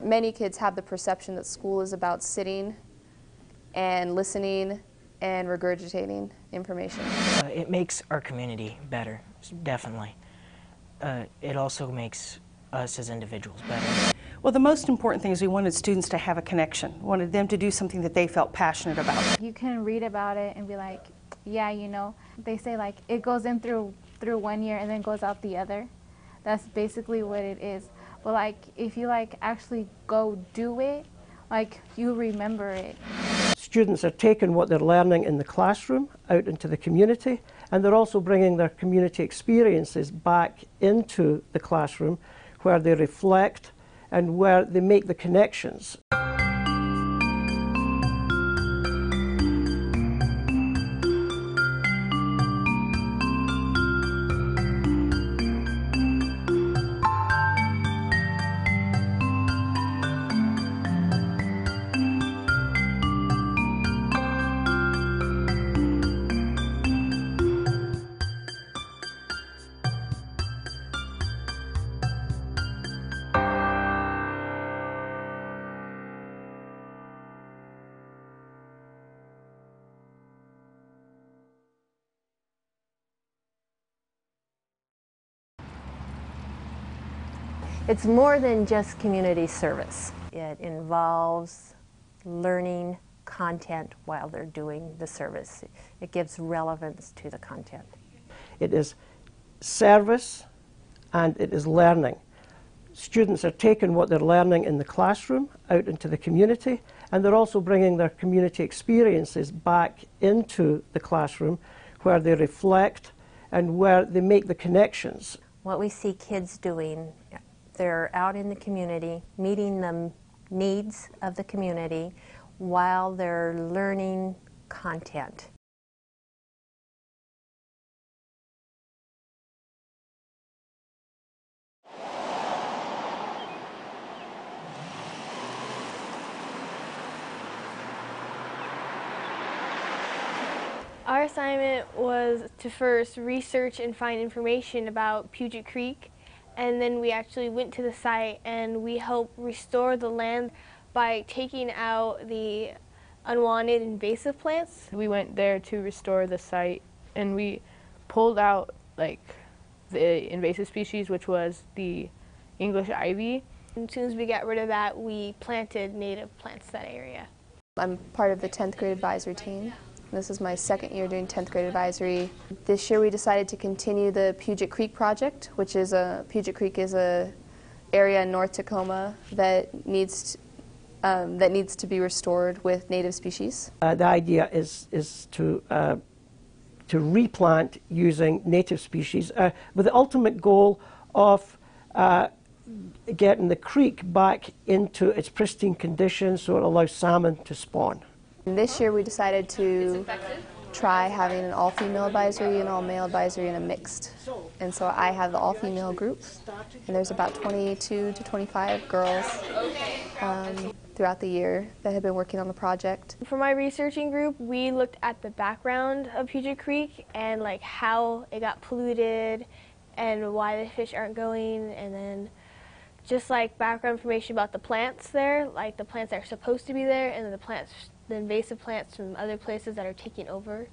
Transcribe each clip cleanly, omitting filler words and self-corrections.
Many kids have the perception that school is about sitting and listening and regurgitating information. It makes our community better, definitely. It also makes us as individuals better. Well, the most important thing is we wanted students to have a connection, wanted them to do something that they felt passionate about. You can read about it and be like, yeah, you know, they say like it goes in through 1 ear and then goes out the other. That's basically what it is. But like if you like actually go do it, like you remember it. Students are taking what they're learning in the classroom out into the community, and they're also bringing their community experiences back into the classroom where they reflect and where they make the connections. It's more than just community service. It involves learning content while they're doing the service. It gives relevance to the content. It is service and it is learning. Students are taking what they're learning in the classroom out into the community, and they're also bringing their community experiences back into the classroom where they reflect and where they make the connections. What we see kids doing, they're out in the community, meeting the needs of the community while they're learning content. Our assignment was to first research and find information about Puget Creek, and then we actually went to the site and we helped restore the land by taking out the unwanted invasive plants. We went there to restore the site and we pulled out like the invasive species, which was the English ivy. And as soon as we got rid of that, we planted native plants to that area. I'm part of the 10th grade advisory team. This is my second year doing 10th grade advisory. This year we decided to continue the Puget Creek project, which is Puget Creek is a area in North Tacoma that needs to be restored with native species. The idea is to replant using native species with the ultimate goal of getting the creek back into its pristine condition so it allows salmon to spawn. And this year we decided to try having an all-female advisory, an all-male advisory, and a mixed. And so I have the all-female group, and there's about 22 to 25 girls throughout the year that have been working on the project. For my researching group, we looked at the background of Puget Creek and like how it got polluted and why the fish aren't going, and then just like background information about the plants there, like the plants that are supposed to be there and the invasive plants from other places that are taking over.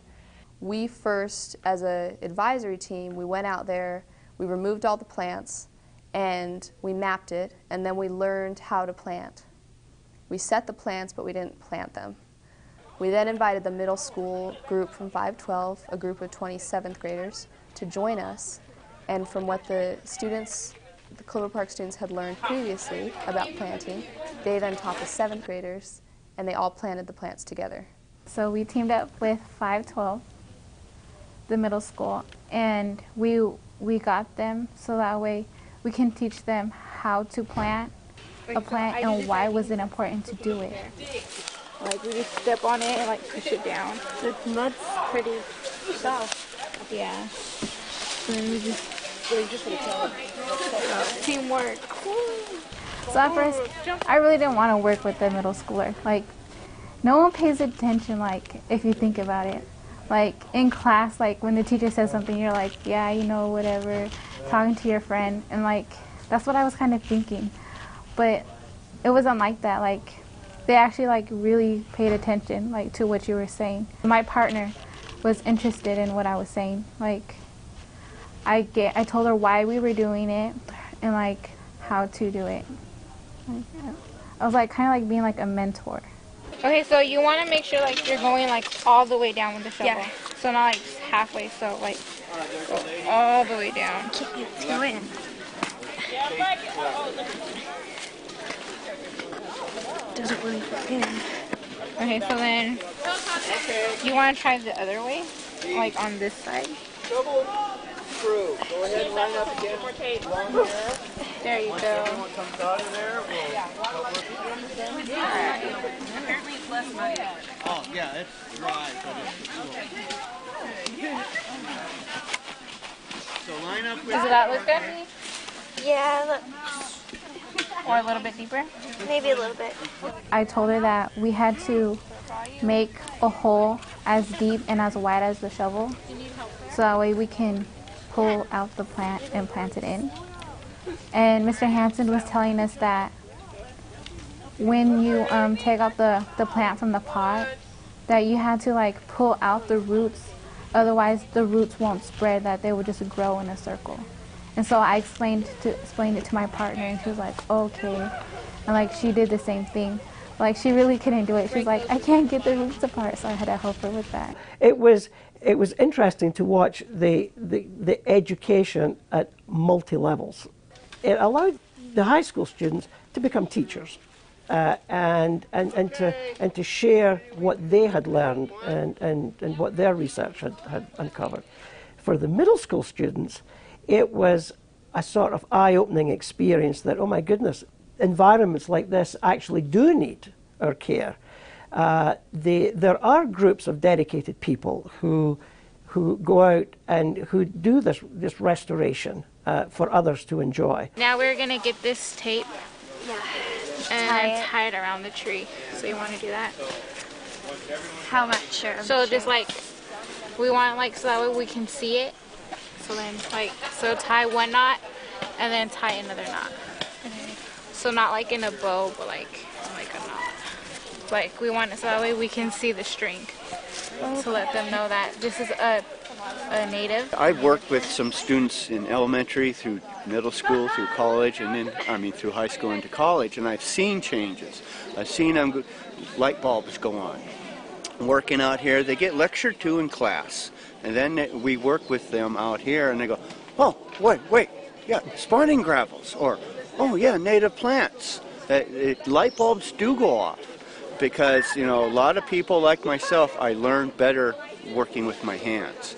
We first, as an advisory team, we went out there, we removed all the plants, and we mapped it, and then we learned how to plant. We set the plants, but we didn't plant them. We then invited the middle school group from 512, a group of 27th graders, to join us, and from what the Clover Park students had learned previously about planting, they then taught the 7th graders, and they all planted the plants together. So we teamed up with 512, the middle school, and we got them so that way we can teach them how to plant a plant and why was it important to do it. Like we just step on it and like push it down. The mud's pretty soft. Yeah. So then we just Teamwork. So at first, I really didn't want to work with the middle schooler. Like, no one pays attention, like, if you think about it. Like, in class, like, when the teacher says something, you're like, yeah, you know, whatever, talking to your friend. And, like, that's what I was kind of thinking. But it wasn't like that. Like, they actually like really paid attention like to what you were saying. My partner was interested in what I was saying. Like, I told her why we were doing it and like how to do it. Like, I was like kind of like being like a mentor. Okay, so you want to make sure like you're going like all the way down with the shovel. Yeah. So not like halfway, so like go all the way down. Go in. Doesn't really fit in. Okay, so then you want to try the other way, like on this side. Double screw. Go ahead and line up again. Long hair. There you go. What comes out of there? Oh, yeah, it's dry, but it's so line up with. Does that look good? Yeah, Or a little bit deeper? maybe a little bit. I told her that we had to make a hole as deep and as wide as the shovel, so that way we can pull out the plant and plant it in. And Mr. Hansen was telling us that when you take out the plant from the pot, that you had to like pull out the roots, otherwise the roots won't spread, that they would just grow in a circle. And so I explained it to my partner, and she was like, okay. And like she did the same thing. Like she really couldn't do it. She's like, I can't get the roots apart, so I had to help her with that. It was interesting to watch the education at multi-levels. It allowed the high school students to become teachers and to share what they had learned and what their research had uncovered. For the middle school students, it was a sort of eye-opening experience that, oh my goodness, environments like this actually do need our care. There are groups of dedicated people who go out and who do this restoration for others to enjoy. Now we're going to get this tape and tie it around the tree. So you want to do that? How much? Sure. So just like, we want like, so that way we can see it. So then like, so tie one knot and then tie another knot. So not like in a bow, but like a knot. Like we want it so that way we can see the string. To let them know that this is a native. I've worked with some students in elementary through middle school, through college, and then, through high school into college, and I've seen changes. I've seen them, light bulbs go on. Working out here, they get lectured to in class, and then we work with them out here, and they go, oh, wait, yeah, spawning gravels, or, oh yeah, native plants. Light bulbs do go off. Because, a lot of people like myself, I learned better working with my hands.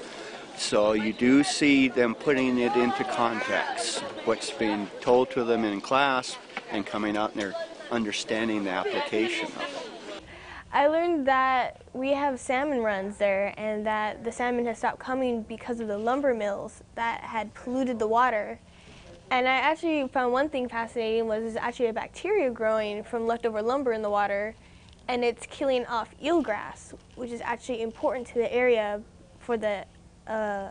So you do see them putting it into context, what's being told to them in class and coming out and they're understanding the application of it. I learned that we have salmon runs there and that the salmon has stopped coming because of the lumber mills that had polluted the water. And I actually found one thing fascinating was there's actually a bacteria growing from leftover lumber in the water, and it's killing off eelgrass, which is actually important to the area for the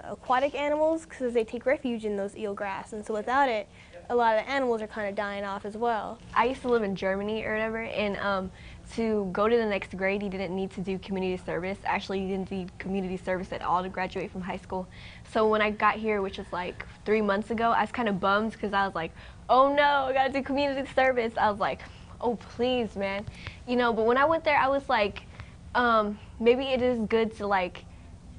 aquatic animals because they take refuge in those eelgrass, and so without it, a lot of the animals are kind of dying off as well. I used to live in Germany or whatever, and to go to the next grade, you didn't need to do community service. Actually, you didn't do community service at all to graduate from high school. So when I got here, which was like 3 months ago, I was kind of bummed because I was like, oh no, I gotta do community service. I was like, oh please, man. But when I went there, I was like, maybe it is good to like,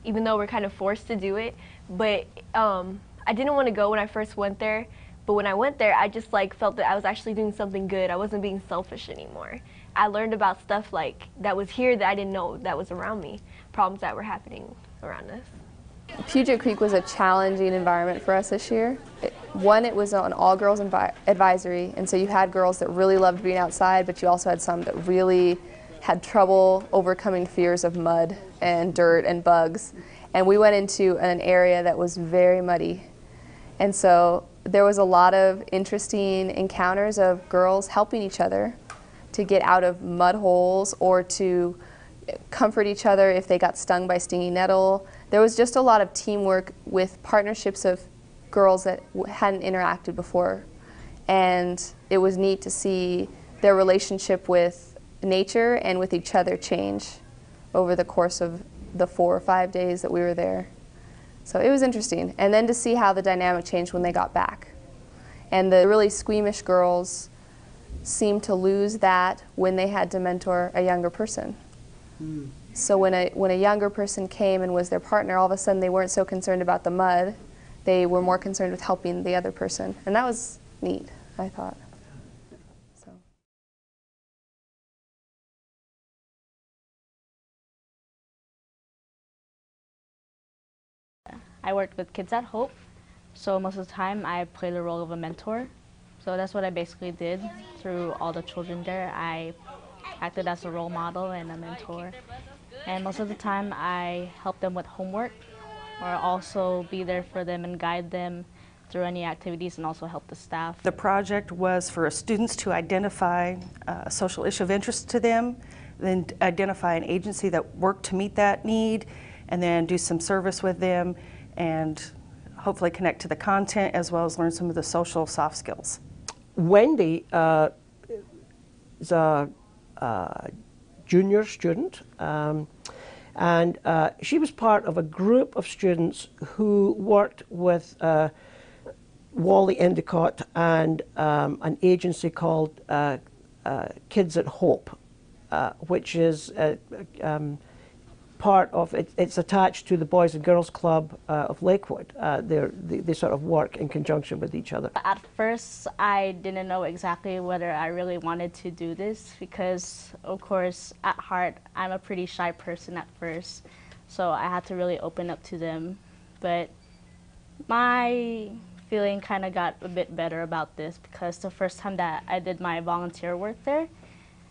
even though we're kind of forced to do it, but I didn't want to go when I first went there. But when I went there, I just like felt that I was actually doing something good. I wasn't being selfish anymore. I learned about stuff like that was here that I didn't know that was around me, problems that were happening around us. Puget Creek was a challenging environment for us this year. It was an all-girls advisory, and so you had girls that really loved being outside, but you also had some that really had trouble overcoming fears of mud and dirt and bugs. And we went into an area that was very muddy. And so there was a lot of interesting encounters of girls helping each other to get out of mud holes or to comfort each other if they got stung by stinging nettle. There was just a lot of teamwork with partnerships of girls that hadn't interacted before. And it was neat to see their relationship with nature and with each other change over the course of the 4 or 5 days that we were there. So it was interesting. And then to see how the dynamic changed when they got back. And the really squeamish girls seemed to lose that when they had to mentor a younger person. So when a younger person came and was their partner, all of a sudden they weren't so concerned about the mud. They were more concerned with helping the other person. And that was neat, I thought. So. I worked with Kids at Hope, so most of the time I played the role of a mentor. So that's what I basically did through all the children there. I acted as a role model and a mentor. And most of the time I helped them with homework, or also be there for them and guide them through any activities and also help the staff. The project was for students to identify a social issue of interest to them, then identify an agency that worked to meet that need, and then do some service with them and hopefully connect to the content as well as learn some of the social soft skills. Wendy is a junior student, and she was part of a group of students who worked with Wally Endicott and an agency called Kids at Hope, which is part of it. It's attached to the Boys and Girls Club of Lakewood. They sort of work in conjunction with each other. At first, I didn't know exactly whether I really wanted to do this because, of course, at heart, I'm a pretty shy person at first, so I had to really open up to them. But my feeling kind of got a bit better about this because the first time that I did my volunteer work there,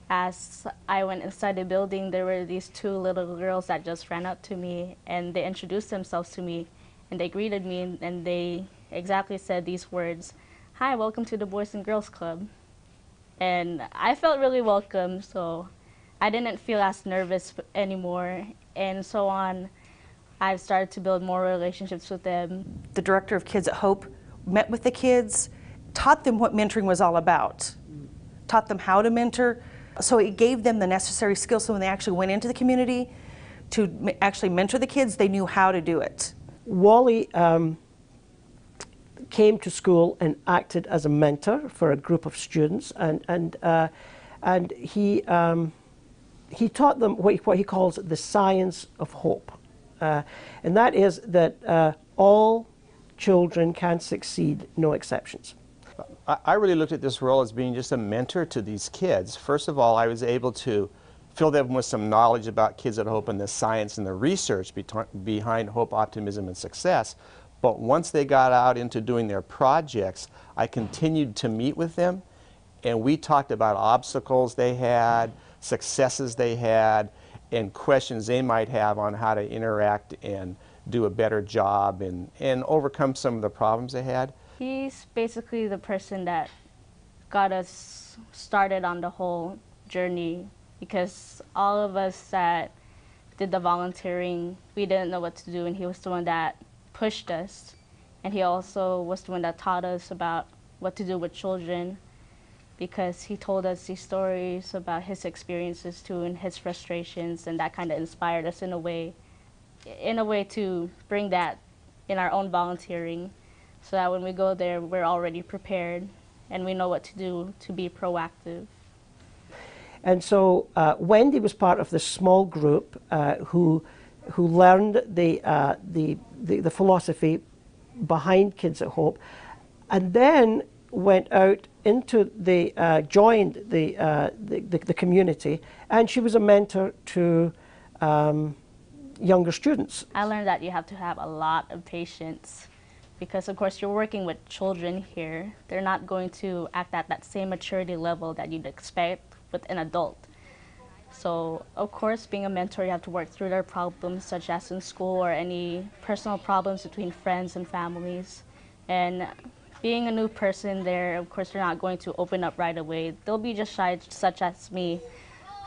as I went inside the building, there were these 2 little girls that just ran up to me and they introduced themselves to me and they greeted me and they exactly said these words, "Hi, welcome to the Boys and Girls Club." And I felt really welcome, so I didn't feel as nervous anymore. And so on, I've started to build more relationships with them. The director of Kids at Hope met with the kids, taught them what mentoring was all about, taught them how to mentor. So it gave them the necessary skills so when they actually went into the community to actually mentor the kids, they knew how to do it. Wally came to school and acted as a mentor for a group of students, and he taught them what he calls the science of hope, and that is that all children can succeed, no exceptions. I really looked at this role as being just a mentor to these kids. First of all, I was able to fill them with some knowledge about Kids at Hope and the science and the research behind hope, optimism, and success. But once they got out into doing their projects, I continued to meet with them, and we talked about obstacles they had, successes they had, and questions they might have on how to interact and do a better job and overcome some of the problems they had. He's basically the person that got us started on the whole journey because all of us that did the volunteering, we didn't know what to do, and he was the one that pushed us. And he also was the one that taught us about what to do with children because he told us these stories about his experiences too and his frustrations, and that kind of inspired us in a way to bring that in our own volunteering, so that when we go there, we're already prepared and we know what to do to be proactive. And so Wendy was part of this small group who learned the philosophy behind Kids at Hope, and then went out into joined the community, and she was a mentor to younger students. I learned that you have to have a lot of patience because, of course, you're working with children here. They're not going to act at that same maturity level that you'd expect with an adult. So, of course, being a mentor, you have to work through their problems, such as in school or any personal problems between friends and families. And being a new person there, of course, they're not going to open up right away. They'll be just shy, such as me.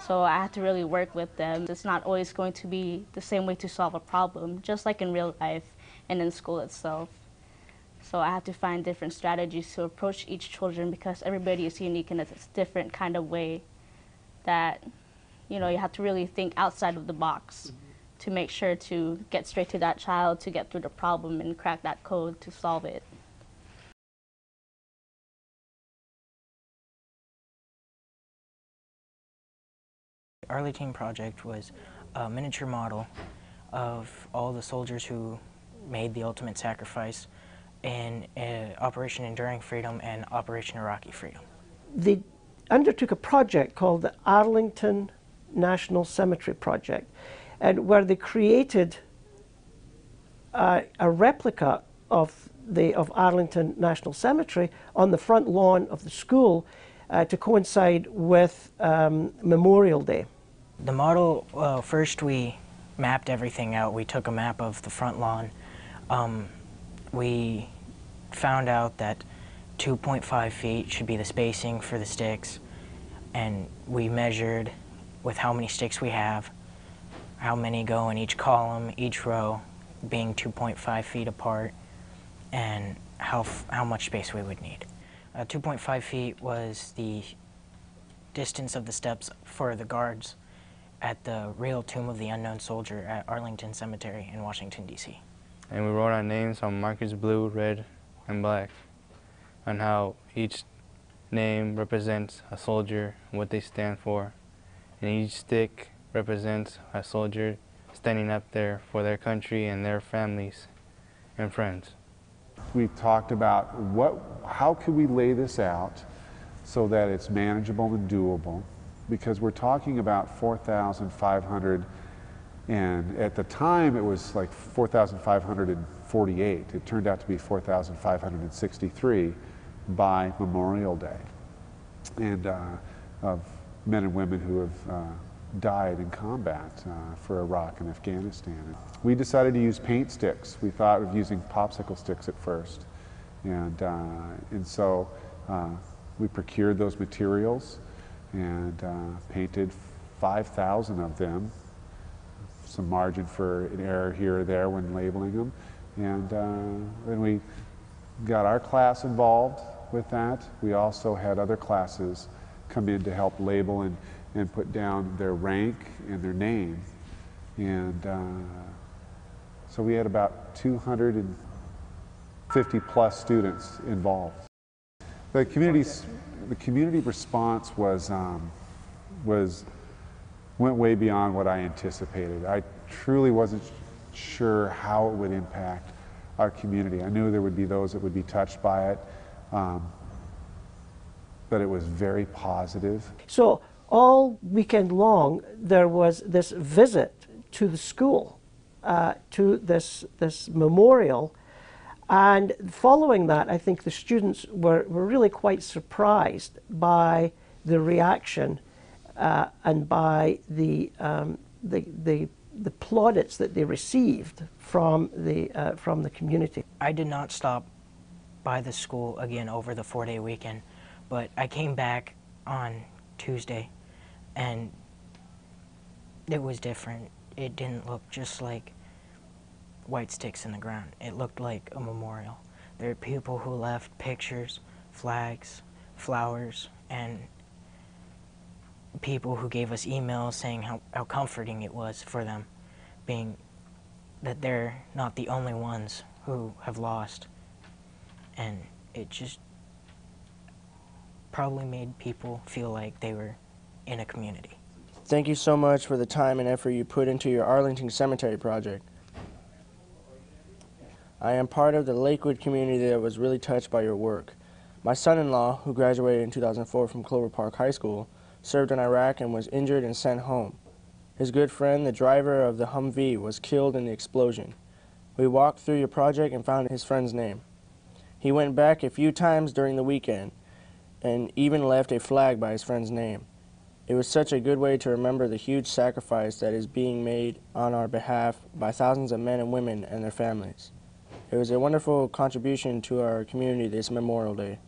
So I have to really work with them. It's not always going to be the same way to solve a problem, just like in real life and in school itself. So I have to find different strategies to approach each children because everybody is unique in a different kind of way that, you know, you have to really think outside of the box to make sure to get straight to that child, to get through the problem and crack that code to solve it. The Arlington project was a miniature model of all the soldiers who made the ultimate sacrifice in Operation Enduring Freedom and Operation Iraqi Freedom. They undertook a project called the Arlington National Cemetery Project, and where they created a replica of Arlington National Cemetery on the front lawn of the school to coincide with Memorial Day. The model, first we mapped everything out. We took a map of the front lawn. We found out that 2.5 feet should be the spacing for the sticks, and we measured with how many sticks we have, how many go in each column, each row being 2.5 feet apart, and how much space we would need. 2.5 feet was the distance of the steps for the guards at the real Tomb of the Unknown Soldier at Arlington Cemetery in Washington, D.C. And we wrote our names on markers blue, red, and black, on how each name represents a soldier and what they stand for. And each stick represents a soldier standing up there for their country and their families and friends. We've talked about how could we lay this out so that it's manageable and doable, because we're talking about 4,500, and at the time it was like 4,548. It turned out to be 4,563 by Memorial Day, and of men and women who have died in combat for Iraq and Afghanistan. We decided to use paint sticks. We thought of using popsicle sticks at first, and so we procured those materials and painted 5,000 of them, some margin for an error here or there when labeling them, and then we got our class involved with that. We also had other classes come in to help label and put down their rank and their name, and so we had about 250 plus students involved. The community response went way beyond what I anticipated. I truly wasn't sure how it would impact our community. I knew there would be those that would be touched by it, but it was very positive. So all weekend long there was this visit to the school, to this memorial, and following that I think the students were really quite surprised by the reaction and by the plaudits that they received from the community. I did not stop by the school again over the 4-day weekend, but I came back on Tuesday and it was different. It didn't look just like white sticks in the ground. It looked like a memorial. There are people who left pictures, flags, flowers, and people who gave us emails saying how comforting it was for them, being that they're not the only ones who have lost. And it just probably made people feel like they were in a community. Thank you so much for the time and effort you put into your Arlington Cemetery project. I am part of the Lakewood community that was really touched by your work. My son-in-law, who graduated in 2004 from Clover Park High School, served in Iraq and was injured and sent home. His good friend, the driver of the Humvee, was killed in the explosion. We walked through your project and found his friend's name. He went back a few times during the weekend and even left a flag by his friend's name. It was such a good way to remember the huge sacrifice that is being made on our behalf by thousands of men and women and their families. It was a wonderful contribution to our community this Memorial Day.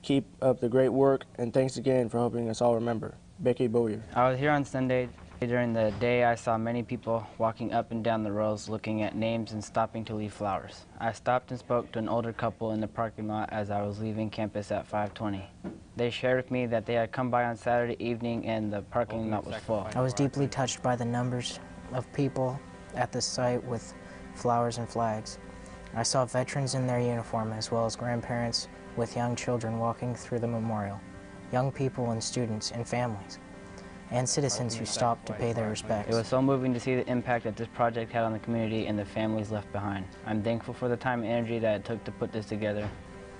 Keep up the great work, and thanks again for helping us all remember. Becky Bowyer. I was here on Sunday During the day, I saw many people walking up and down the rows looking at names and stopping to leave flowers. I stopped and spoke to an older couple in the parking lot as I was leaving campus at 5:20. They shared with me that they had come by on Saturday evening and the parking lot was full. I was deeply touched by the numbers of people at the site with flowers and flags. I saw veterans in their uniform as well as grandparents with young children walking through the memorial, young people and students and families, and citizens who stopped to pay their respects. It was so moving to see the impact that this project had on the community and the families left behind. I'm thankful for the time and energy that it took to put this together.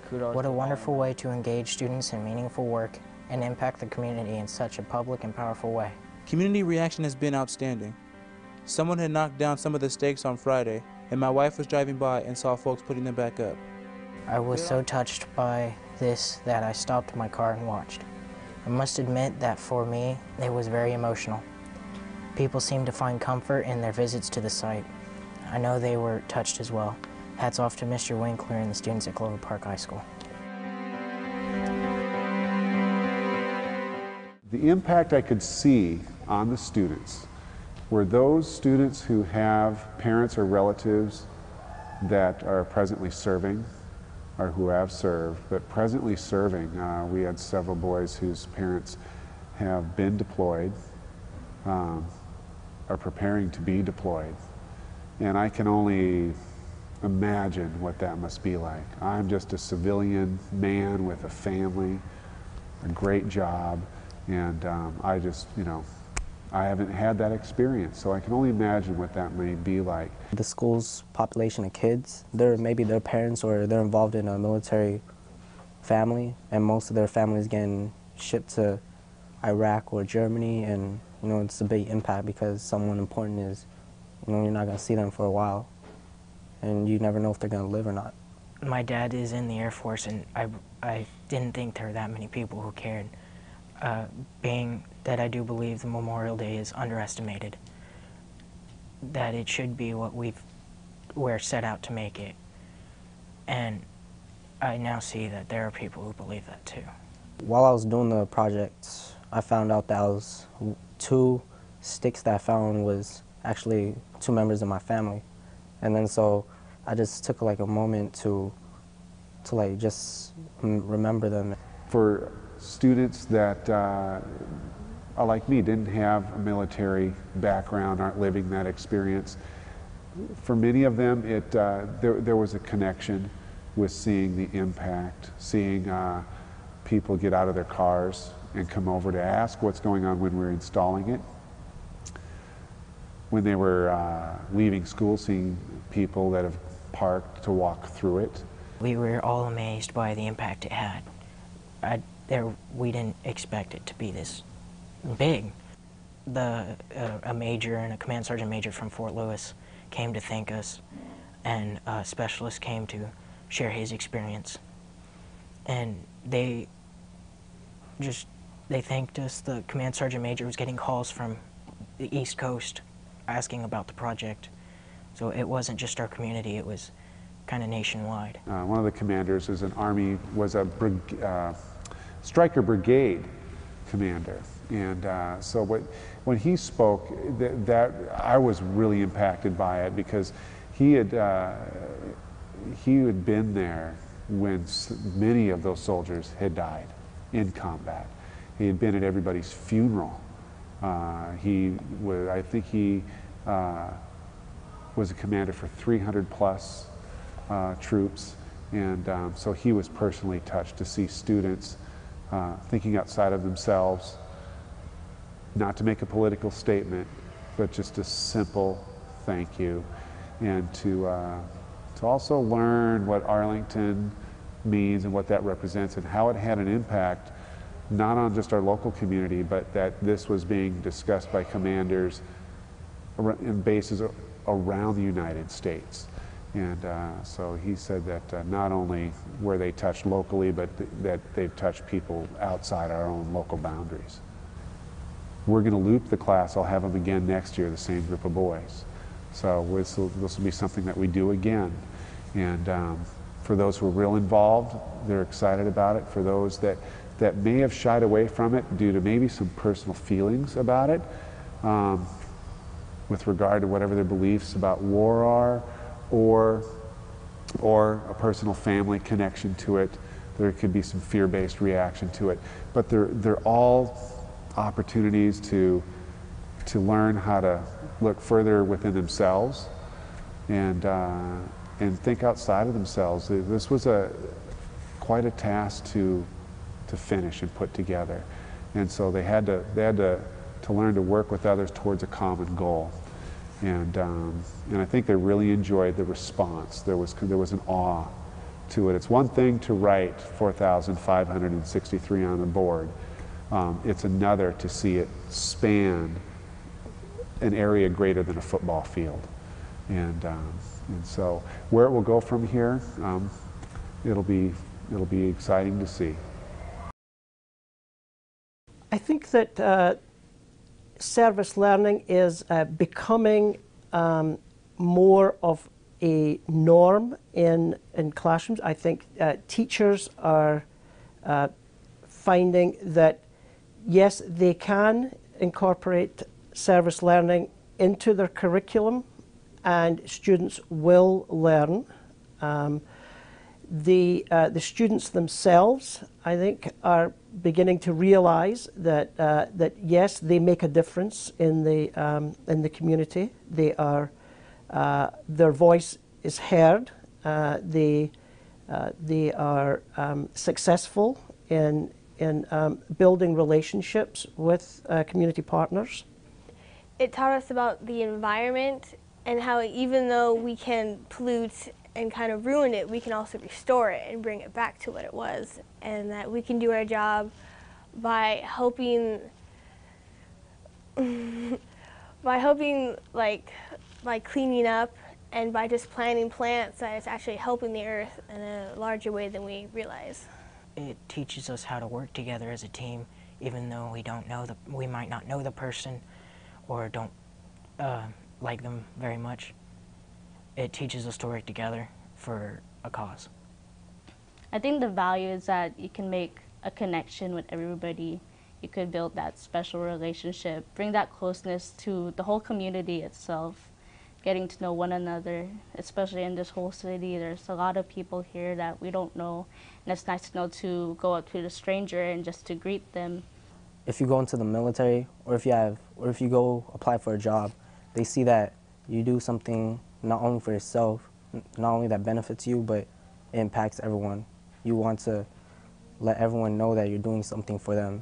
Kudos. What a wonderful way to engage students in meaningful work and impact the community in such a public and powerful way. Community reaction has been outstanding. Someone had knocked down some of the stakes on Friday, and my wife was driving by and saw folks putting them back up. I was so touched by this that I stopped my car and watched. I must admit that for me, it was very emotional. People seemed to find comfort in their visits to the site. I know they were touched as well. Hats off to Mr. Winkler and the students at Clover Park High School. The impact I could see on the students were those students who have parents or relatives that are presently serving or who have served, but presently serving. We had several boys whose parents have been deployed, are preparing to be deployed. And I can only imagine what that must be like. I'm just a civilian man with a family, a great job, and I just, I haven't had that experience, so I can only imagine what that may be like. The school's population of kids, maybe their parents or they're involved in a military family, and most of their families getting shipped to Iraq or Germany, and it's a big impact because someone important is, you're not going to see them for a while, and you never know if they're going to live or not. My dad is in the Air Force, and I didn't think there were that many people who cared. Being that I do believe the Memorial Day is underestimated, that it should be what we're set out to make it. And I now see that there are people who believe that too. While I was doing the project, I found out that two sticks that I found was actually two members of my family. And then so I just took like a moment to just remember them. For students that are like me, didn't have a military background, aren't living that experience, for many of them there was a connection with seeing the impact, seeing people get out of their cars and come over to ask what's going on when we're installing it. When they were leaving school, seeing people that have parked to walk through it. We were all amazed by the impact it had. We didn't expect it to be this big. A major and a command sergeant major from Fort Lewis came to thank us, and a specialist came to share his experience. And they thanked us. The command sergeant major was getting calls from the East Coast asking about the project. So it wasn't just our community, it was kind of nationwide. One of the commanders was a Stryker Brigade commander. And so when he spoke, that I was really impacted by it, because he had been there when many of those soldiers had died in combat. He had been at everybody's funeral. I think he was a commander for 300 plus troops, and so he was personally touched to see students thinking outside of themselves, not to make a political statement, but just a simple thank you, and to also learn what Arlington means and what that represents and how it had an impact not on just our local community, but that this was being discussed by commanders in bases around the United States. And so he said that not only were they touched locally, but that they've touched people outside our own local boundaries. We're going to loop the class. I'll have them again next year, the same group of boys. So this will be something that we do again. And for those who are real involved, they're excited about it. For those that may have shied away from it due to maybe some personal feelings about it, with regard to whatever their beliefs about war are, or a personal family connection to it. There could be some fear-based reaction to it. But they're all opportunities to learn how to look further within themselves and think outside of themselves. This was quite a task to finish and put together. And so they had to learn to work with others towards a common goal. And I think they really enjoyed the response. There was an awe to it. It's one thing to write 4,563 on the board. It's another to see it span an area greater than a football field. And so where it will go from here, it'll be exciting to see. I think that service learning is becoming more of a norm in classrooms. I think teachers are finding that, yes, they can incorporate service learning into their curriculum and students will learn. The students themselves, I think, are beginning to realize that yes, they make a difference in the community. They are their voice is heard. They are successful in building relationships with community partners. It taught us about the environment and how even though we can pollute and kind of ruin it, we can also restore it and bring it back to what it was, and that we can do our job by helping by cleaning up and by just planting plants, that it's actually helping the earth in a larger way than we realize. It teaches us how to work together as a team, even though we might not know the person or don't like them very much. It teaches us to work together for a cause. I think the value is that you can make a connection with everybody. You could build that special relationship, bring that closeness to the whole community itself, getting to know one another, especially in this whole city. There's a lot of people here that we don't know, and it's nice to know to go up to the stranger and just to greet them. If you go into the military, or if you go apply for a job, they see that you do something not only for yourself, not only that benefits you, but it impacts everyone. You want to let everyone know that you're doing something for them